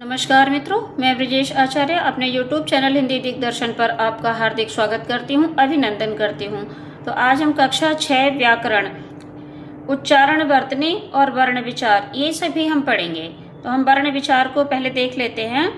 नमस्कार मित्रों, मैं ब्रिजेश आचार्य अपने YouTube चैनल हिंदी दिग्दर्शन पर आपका हार्दिक स्वागत करती हूं, अभिनंदन करती हूं। तो आज हम कक्षा 6 व्याकरण, उच्चारण वर्तनी और वर्ण विचार ये सभी हम पढ़ेंगे। तो हम वर्ण विचार को पहले देख लेते हैं।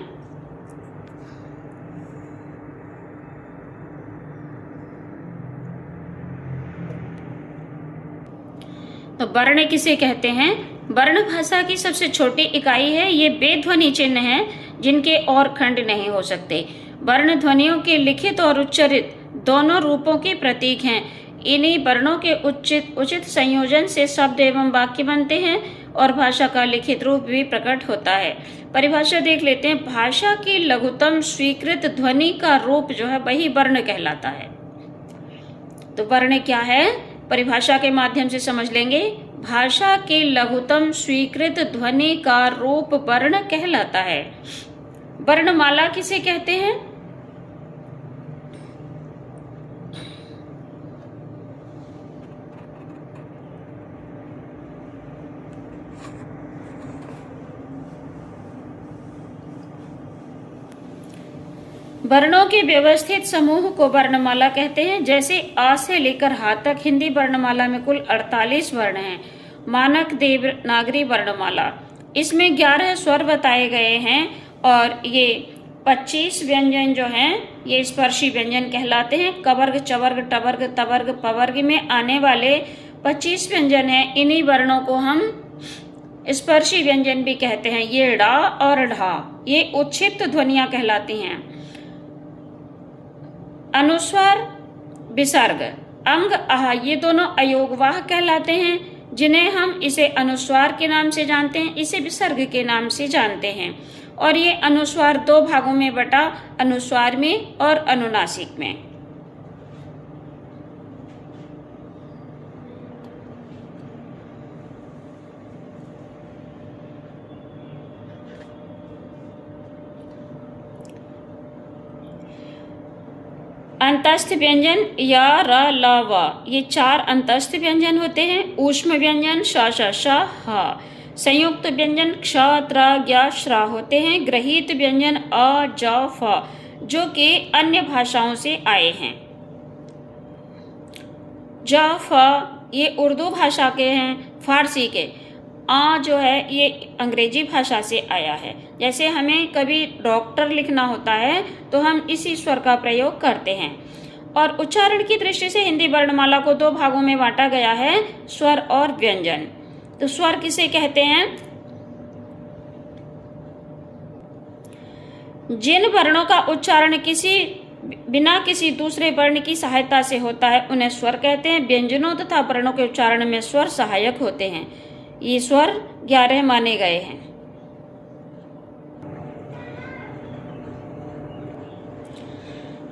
तो वर्ण किसे कहते हैं? वर्ण भाषा की सबसे छोटी इकाई है। ये बेध्वनि चिन्ह हैं जिनके और खंड नहीं हो सकते। वर्ण ध्वनियों के लिखित और उच्चरित दोनों रूपों के प्रतीक हैं। इन्हीं वर्णों के उचित संयोजन से शब्द एवं वाक्य बनते हैं और भाषा का लिखित रूप भी प्रकट होता है। परिभाषा देख लेते हैं। भाषा की लघुतम स्वीकृत ध्वनि का रूप जो है वही वर्ण कहलाता है। तो वर्ण क्या है, परिभाषा के माध्यम से समझ लेंगे। भाषा की लघुतम स्वीकृत ध्वनि का रूप वर्ण कहलाता है। वर्णमाला किसे कहते हैं? वर्णों के व्यवस्थित समूह को वर्णमाला कहते हैं। जैसे आ से लेकर हा तक हिंदी वर्णमाला में कुल 48 वर्ण हैं। मानक देवनागरी वर्णमाला, इसमें 11 स्वर बताए गए हैं और ये 25 व्यंजन जो हैं ये स्पर्शी व्यंजन कहलाते हैं। कवर्ग, चवर्ग, टवर्ग, तवर्ग, पवर्ग में आने वाले 25 व्यंजन हैं। इन्हीं वर्णों को हम स्पर्शी व्यंजन भी कहते हैं। ये डा और ढा ये उच्छिष्ट ध्वनियां कहलाती हैं। अनुस्वार, विसर्ग, अंग, आह ये दोनों अयोगवाह कहलाते हैं, जिन्हें हम इसे अनुस्वार के नाम से जानते हैं, इसे विसर्ग के नाम से जानते हैं। और ये अनुस्वार 2 भागों में बटा, अनुस्वार में और अनुनासिक में। अंतस्थ व्यंजन या र ल व ये 4 अंतस्थ व्यंजन होते हैं। ऊष्म व्यंजन श श श ह। संयुक्त व्यंजन क्ष त्र ज्ञ श्रा होते हैं। ग्रहीत व्यंजन अ ज फ जो कि अन्य भाषाओं से आए हैं। ज फ ये उर्दू भाषा के हैं, फारसी के। आ जो है ये अंग्रेजी भाषा से आया है। जैसे हमें कभी डॉक्टर लिखना होता है तो हम इसी स्वर का प्रयोग करते हैं। और उच्चारण की दृष्टि से हिंदी वर्णमाला को 2 भागों में बांटा गया है, स्वर और व्यंजन। तो स्वर किसे कहते हैं? जिन वर्णों का उच्चारण बिना किसी दूसरे वर्ण की सहायता से होता है उन्हें स्वर कहते हैं। व्यंजनों तथा वर्णों के उच्चारण में स्वर सहायक होते हैं। ये स्वर 11 माने गए हैं।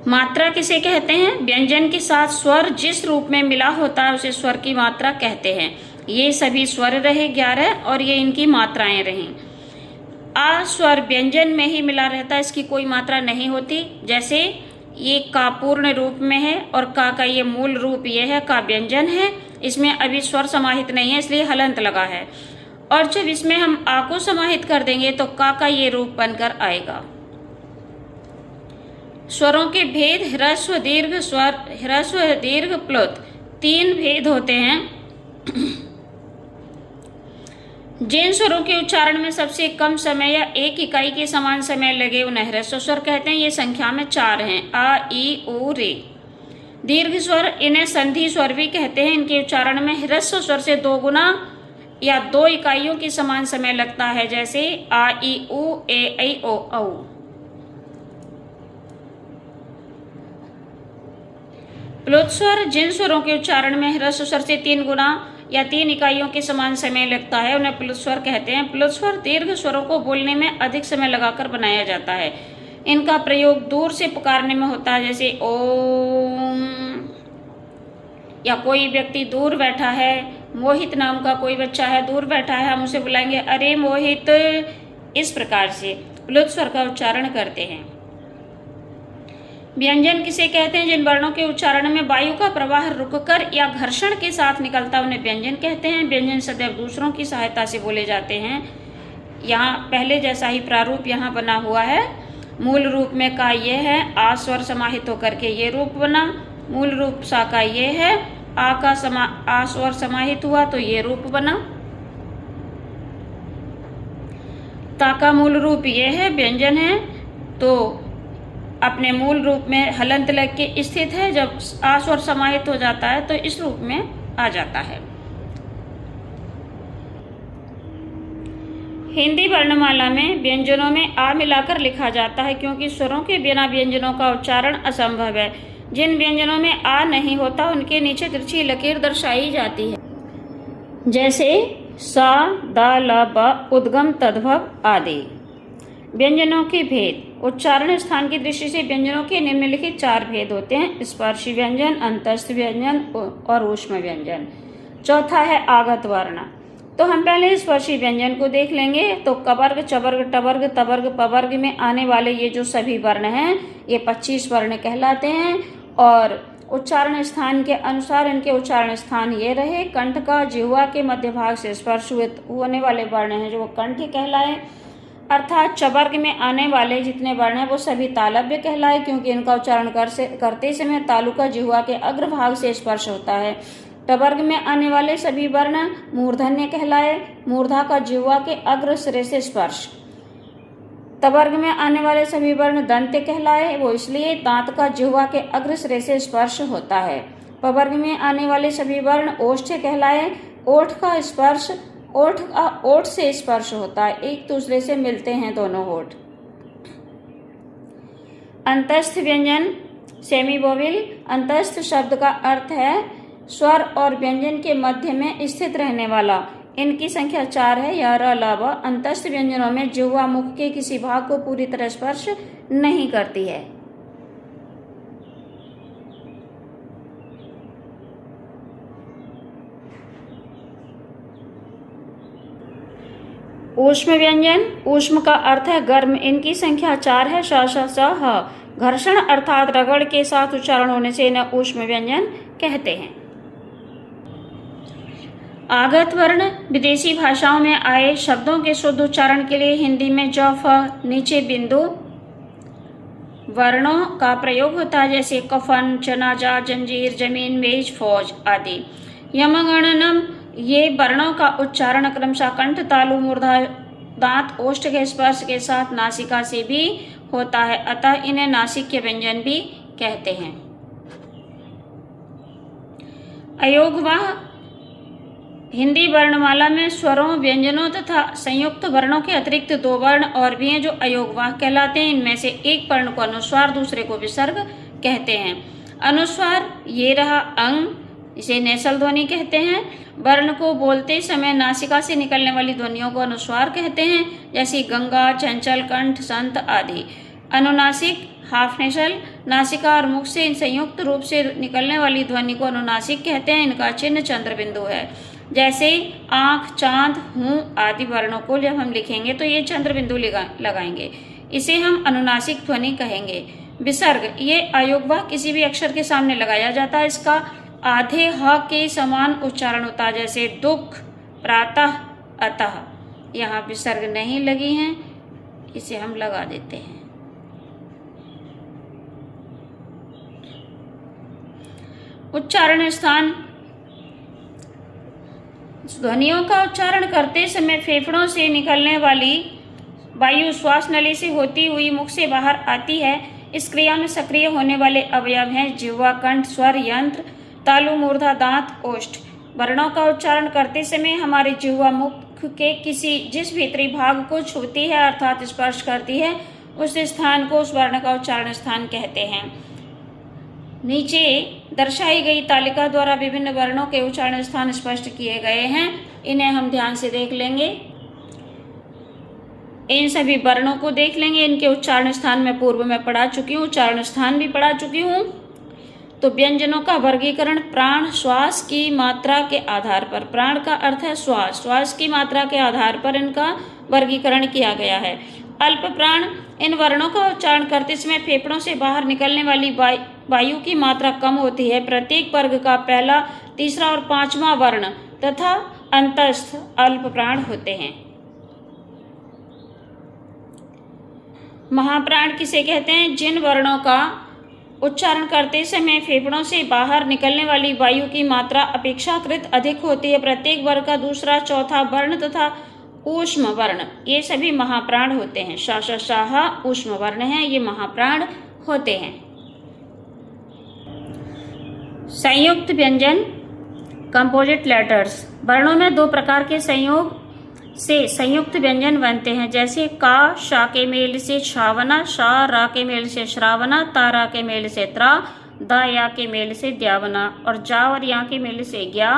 मात्रा किसे कहते हैं? व्यंजन के साथ स्वर जिस रूप में मिला होता है उसे स्वर की मात्रा कहते हैं। ये सभी स्वर रहे 11 और ये इनकी मात्राएं रहीं। आ स्वर व्यंजन में ही मिला रहता है, इसकी कोई मात्रा नहीं होती। जैसे ये का पूर्ण रूप में है और का ये मूल रूप ये है, का व्यंजन है, इसमें अभी स्वर समाहित नहीं है इसलिए हलंत लगा है। और जब इसमें हम आ को समाहित कर देंगे तो का ये रूप बनकर आएगा। स्वरों के भेद ह्रस्व दीर्घ स्वर, ह्रस्व दीर्घ प्लुत 3 भेद होते हैं। जिन स्वरों के उच्चारण में सबसे कम समय या 1 इकाई के समान समय लगे उन्हें ह्रस्व स्वर कहते हैं। ये संख्या में 4 हैं, आ ई उ रे। दीर्घ स्वर इन्हें संधि स्वर भी कहते हैं। इनके उच्चारण में ह्रस्व स्वर से 2 गुना या 2 इकाइयों के समान समय लगता है। जैसे आ ई उ ए ऐ ओ औ। प्लुत स्वर जिन स्वरों के उच्चारण में ह्रस्व स्वर से 3 गुना या 3 इकाइयों के समान समय लगता है उन्हें प्लुत स्वर कहते हैं। प्लुत स्वर दीर्घ स्वरों को बोलने में अधिक समय लगाकर बनाया जाता है। इनका प्रयोग दूर से पुकारने में होता है, जैसे ओम। या कोई व्यक्ति दूर बैठा है, मोहित नाम का कोई बच्चा है दूर बैठा है, हम उसे बुलाएंगे अरे मोहित। इस प्रकार से प्लुत स्वर का उच्चारण करते हैं। व्यंजन किसे कहते हैं? जिन वर्णों के उच्चारण में वायु का प्रवाह रुककर या घर्षण के साथ निकलता उन्हें व्यंजन कहते हैं। व्यंजन सदैव दूसरों की सहायता से बोले जाते हैं। यहाँ पहले जैसा ही प्रारूप यहाँ बना हुआ है। मूल रूप में का ये है, आ स्वर समाहित होकर के ये रूप बना। मूल रूप सा का ये है, आ स्वर समाहित हुआ तो ये रूप बना। ता का मूल रूप ये है, व्यंजन है, तो अपने मूल रूप में हलंत लग के स्थित है। जब आ स्वर समाहित हो जाता है तो इस रूप में आ जाता है। हिंदी वर्णमाला में व्यंजनों में आ मिलाकर लिखा जाता है, क्योंकि स्वरों के बिना व्यंजनों का उच्चारण असंभव है। जिन व्यंजनों में आ नहीं होता उनके नीचे तिरछी लकीर दर्शाई जाती है, जैसे सा, दा, ला, बा, उद्गम, तद्भव आदि। व्यंजनों के भेद। उच्चारण स्थान की दृष्टि से व्यंजनों के निम्नलिखित 4 भेद होते हैं: स्पर्शी व्यंजन, अंतस्थ व्यंजन और ऊष्म व्यंजन। चौथा है आगत वर्ण। तो हम पहले स्पर्शी व्यंजन को देख लेंगे। तो कवर्ग, चवर्ग, टवर्ग, तवर्ग, पवर्ग में आने वाले ये जो सभी वर्ण हैं ये 25 वर्ण कहलाते हैं। और उच्चारण स्थान के अनुसार इनके उच्चारण स्थान ये रहे। कंठ का जिह्वा के मध्य भाग से स्पर्श होने वाले वर्ण हैं जो वो कंठ कहलाए, अर्थात चवर्ग में आने वाले जितने वर्ण हैं वो सभी तालव्य कहलाए, क्योंकि इनका उच्चारण करते समय तालु का जिह्वा के अग्रभाग से स्पर्श होता है। टवर्ग में आने वाले सभी वर्ण मूर्धन्य कहलाए, मूर्धा का जिह्वा के अग्र सिरे से स्पर्श। तवर्ग में आने वाले सभी वर्ण दंत्य कहलाए, वो इसलिए दांत का जिह्वा के अग्र सिरे से स्पर्श होता है। पवर्ग में आने वाले सभी वर्ण ओष्ठ्य कहलाए, ओठ का स्पर्श ओठ से स्पर्श होता है, एक दूसरे से मिलते हैं दोनों होठ। अंतस्थ व्यंजन सेमीवोवेल। अंतस्थ शब्द का अर्थ है स्वर और व्यंजन के मध्य में स्थित रहने वाला। इनकी संख्या 4 है। यह अलावा अंतस्थ व्यंजनों में जिह्वा मुख के किसी भाग को पूरी तरह स्पर्श नहीं करती है। ऊष्म व्यंजन। ऊष्म का अर्थ है गर्म। इनकी संख्या 4 है। श, श, स, ह। घर्षण अर्थात रगड़ के साथ उच्चारण होने से इन्हें ऊष्म व्यंजन कहते हैं। आगत वर्ण। विदेशी भाषाओं में आए शब्दों के शुद्ध उच्चारण के लिए हिंदी में ज, फ, नीचे बिंदु वर्णों का प्रयोग होता है, जैसे कफन, जनाजा, जंजीर, जमीन, मेज, फौज आदि। यमगणनम। ये वर्णों का उच्चारण क्रमशः कंठ, तालु, मूर्धा, दांत, ओष्ठ के स्पर्श के साथ नासिका से भी होता है, अतः इन्हें नासिक्य व्यंजन भी कहते हैं। अयोगवाह। हिंदी वर्णमाला में स्वरों, व्यंजनों तथा संयुक्त वर्णों के अतिरिक्त 2 वर्ण और भी हैं जो अयोगवाह कहलाते हैं। इनमें से एक वर्ण को अनुस्वार, दूसरे को विसर्ग कहते हैं। अनुस्वार ये रहा अंग, इसे नेसल ध्वनि कहते हैं। वर्ण को बोलते समय नासिका से निकलने वाली ध्वनियों को अनुस्वार कहते हैं, जैसे गंगा, चंचल, कंठ, संत आदि। अनुनासिक हाफ नेसल। नासिका और मुख से संयुक्त रूप से निकलने वाली ध्वनि को अनुनासिक कहते हैं। इनका चिन्ह चंद्र बिंदु है। जैसे आंख, चांद, हूं आदि वर्णों को जब हम लिखेंगे तो ये चंद्र बिंदु लगाएंगे, इसे हम अनुनासिक ध्वनि कहेंगे। विसर्ग ये अयोगवाह किसी भी अक्षर के सामने लगाया जाता है। इसका आधे ह के समान उच्चारण होता है, जैसे दुख, प्रातः, अतः। यहाँ विसर्ग नहीं लगी हैं, इसे हम लगा देते हैं। उच्चारण स्थान। ध्वनियों का उच्चारण करते समय फेफड़ों से निकलने वाली वायु श्वास नली से होती हुई मुख से बाहर आती है। इस क्रिया में सक्रिय होने वाले अवयव हैं जिह्वा, कंठ, स्वर यंत्र, तालु, मूर्धा, दांत, ओष्ठ। वर्णों का उच्चारण करते समय हमारी जिह्वा मुख के जिस भीतरी भाग को छूती है अर्थात स्पर्श करती है, उस स्थान को उस वर्ण का उच्चारण स्थान कहते हैं। नीचे दर्शाई गई तालिका द्वारा विभिन्न वर्णों के उच्चारण स्थान स्पष्ट किए गए हैं, इन्हें हम ध्यान से देख लेंगे। इन सभी वर्णों को देख लेंगे। इनके उच्चारण स्थान में पूर्व में पढ़ा चुकी हूँ, उच्चारण स्थान भी पढ़ा चुकी हूँ। तो व्यंजनों का वर्गीकरण प्राण, श्वास की मात्रा के आधार पर, प्राण का अर्थ है श्वास, श्वास की मात्रा के आधार पर इनका वर्गीकरण किया गया है। अल्प प्राण। इन वर्णों का उच्चारण करते समय फेफड़ों से बाहर निकलने वाली वायु की मात्रा कम होती है। प्रत्येक वर्ग का पहला, तीसरा और 5वां वर्ण तथा अंतस्थ अल्प प्राण होते हैं। महाप्राण किसे कहते हैं? जिन वर्णों का उच्चारण करते समय फेफड़ों से बाहर निकलने वाली वायु की मात्रा अपेक्षाकृत अधिक होती है। प्रत्येक वर्ग का दूसरा चौथा वर्ण तथा ऊष्म वर्ण, ये सभी महाप्राण होते हैं। श, श, शाह ऊष्म वर्ण हैं, ये महाप्राण होते हैं। संयुक्त व्यंजन कंपोजिट लेटर्स, वर्णों में दो प्रकार के संयोग से संयुक्त व्यंजन बनते हैं, जैसे का शा के मेल से छावना, शा रा के मेल से श्रावना, ता रा के मेल से त्रा, दा या के मेल से द्यावना और जा और या के मेल से ज्ञा,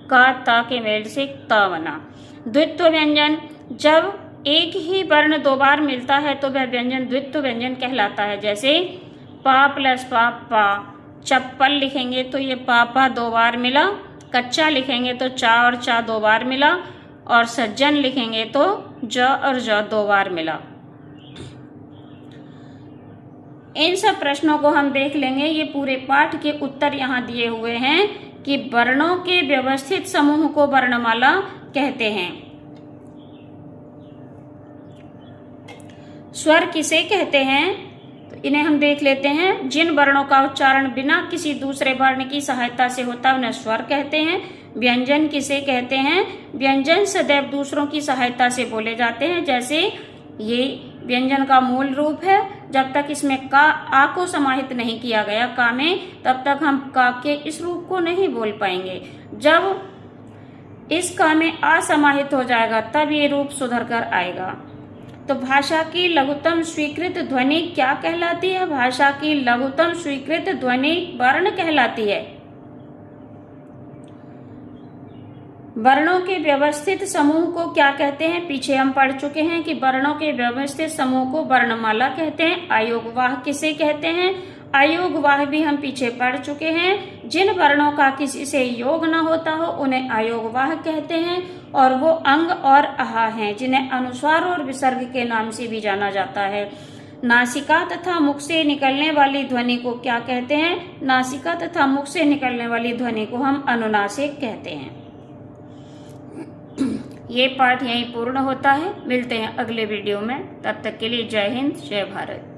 का ता के मेल से तावना। द्वित्व व्यंजन, जब एक ही वर्ण दो बार मिलता है तो वह व्यंजन द्वित्व व्यंजन कहलाता है। जैसे पा प्लस पा पा, चप्पल लिखेंगे तो ये पा दो बार मिला, कच्चा लिखेंगे तो चा और चा दो बार मिला और सज्जन लिखेंगे तो ज और ज दो बार मिला। इन सब प्रश्नों को हम देख लेंगे। ये पूरे पाठ के उत्तर यहाँ दिए हुए हैं कि वर्णों के व्यवस्थित समूह को वर्णमाला कहते हैं। स्वर किसे कहते हैं? तो इन्हें हम देख लेते हैं। जिन वर्णों का उच्चारण बिना किसी दूसरे वर्ण की सहायता से होता है उन्हें स्वर कहते हैं। व्यंजन किसे कहते हैं? व्यंजन सदैव दूसरों की सहायता से बोले जाते हैं। जैसे ये व्यंजन का मूल रूप है, जब तक इसमें का आ को समाहित नहीं किया गया का में, तब तक हम का के इस रूप को नहीं बोल पाएंगे। जब इस का में आ समाहित हो जाएगा तब ये रूप सुधर कर आएगा। तो भाषा की लघुत्तम स्वीकृत ध्वनि क्या कहलाती है? भाषा की लघुत्तम स्वीकृत ध्वनि वर्ण कहलाती है। वर्णों के व्यवस्थित समूह को क्या कहते हैं? पीछे हम पढ़ चुके हैं कि वर्णों के व्यवस्थित समूह को वर्णमाला कहते हैं। आयोगवाह किसे कहते हैं? आयोगवाह भी हम पीछे पढ़ चुके हैं। जिन वर्णों का किसी से योग न होता हो उन्हें आयोगवाह कहते हैं और वो अंग और आहा हैं, जिन्हें अनुस्वार और विसर्ग के नाम से भी जाना जाता है। नासिका तथा मुख से निकलने वाली ध्वनि को क्या कहते हैं? नासिका तथा मुख से निकलने वाली ध्वनि को हम अनुनासिक कहते हैं। ये पाठ यहीं पूर्ण होता है। मिलते हैं अगले वीडियो में, तब तक के लिए जय हिंद, जय भारत।